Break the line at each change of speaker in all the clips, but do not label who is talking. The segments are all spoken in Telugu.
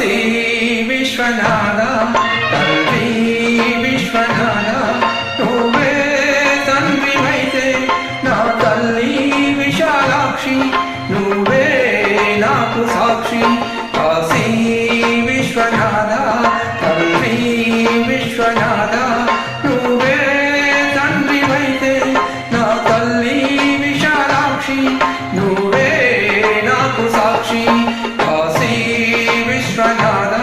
కాశీ విశ్వనాథ తండ్రి విశ్వనాథ నువ్వే తండ్రివైతే నా తల్లి విశాలాక్షి నువ్వే నాకు సాక్షి కాశీ విశ్వనాథ తండ్రి విశ్వనాథ నువ్వే తండ్రివైతే నా తల్లి విశాలాక్షి నువ్వే నాకు సాక్షి కాశీ విశ్వనాథ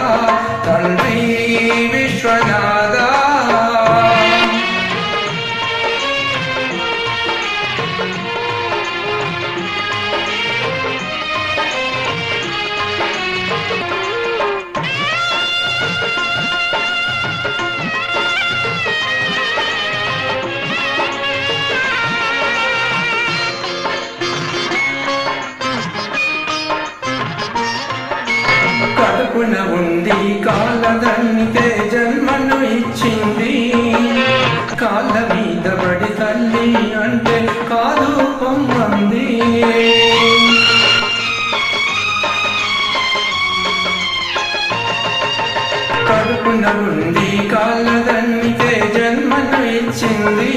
తండ్రి విశ్వనాథ కడుపున ఉంది కాలదన్నికే జన్మను ఇచ్చింది కాళ్ళ మీద పడి తల్లి అంటే కాదు పొమ్మంది కడుపున ఉంది కాలదన్నికే జన్మను ఇచ్చింది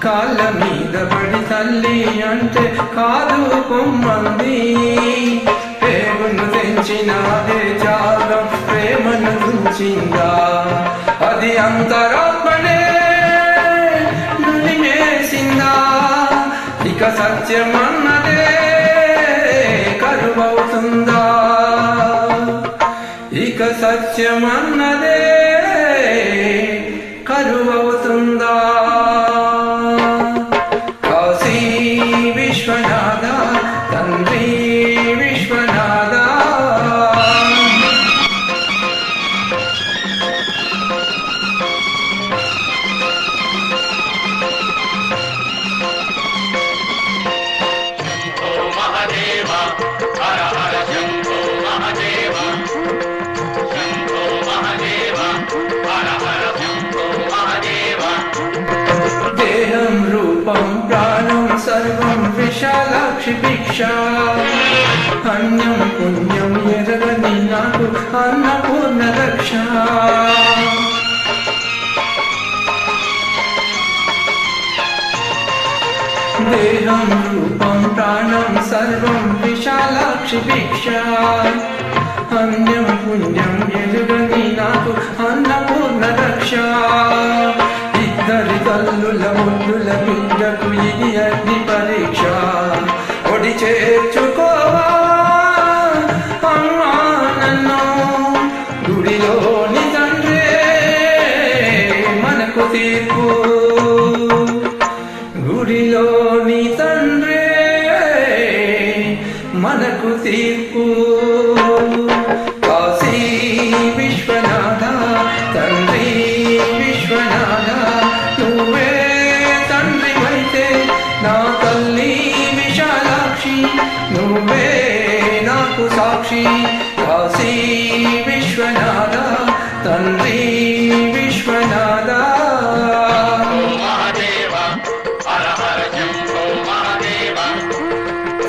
కాళ్ళ మీద పడి తల్లి అంటే కాదు పొమ్మంది ప్రేమను తెంచినాదే త్యాగం ప్రేమను తుంచిందా అది అంతరాత్మనే నులిమేసిందా ఇక సత్యమన్నదే కరువవుతుందా ఇక సత్యమన్నదే కరువవుతుందా కాశీ విశ్వనాథ తండ్రి విశ్వనాథ దేహం రూపం ప్రాణం సర్వం విశాలాక్షి భిక్ష అన్యం పుణ్యం ఎరగని నాకు అన్నపూర్ణ రక్ష దేహం రూపం ప్రాణం సర్వం విశాలాక్షి భిక్ష అన్యం పుణ్యం ఎరుగని నాకు అన్నపూర్ణ రక్ష ఇద్దరి తల్లుల ముద్దుల బిడ్డకు ఇది అగ్ని పరీక్ష ఒడి చేర్చుకోవా అమ్మా నన్ను గుడిలోని తండ్రే మనకు తీర్పు గుడిలోని తండ్రే మనకు తీర్పు కాశీ విశ్వనాథ తండ్రి విశ్వనాథ నువ్వే తండ్రివైతే నా తల్లి విశాలాక్షి నువ్వే నాకు సాక్షి కాశీ విశ్వనాథ తండ్రి విశ్వనాథ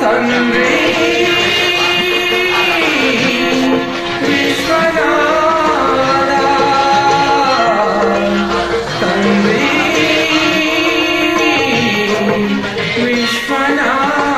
తండ్రి విశ్వనాథ తండ్రి విశ్వనాథ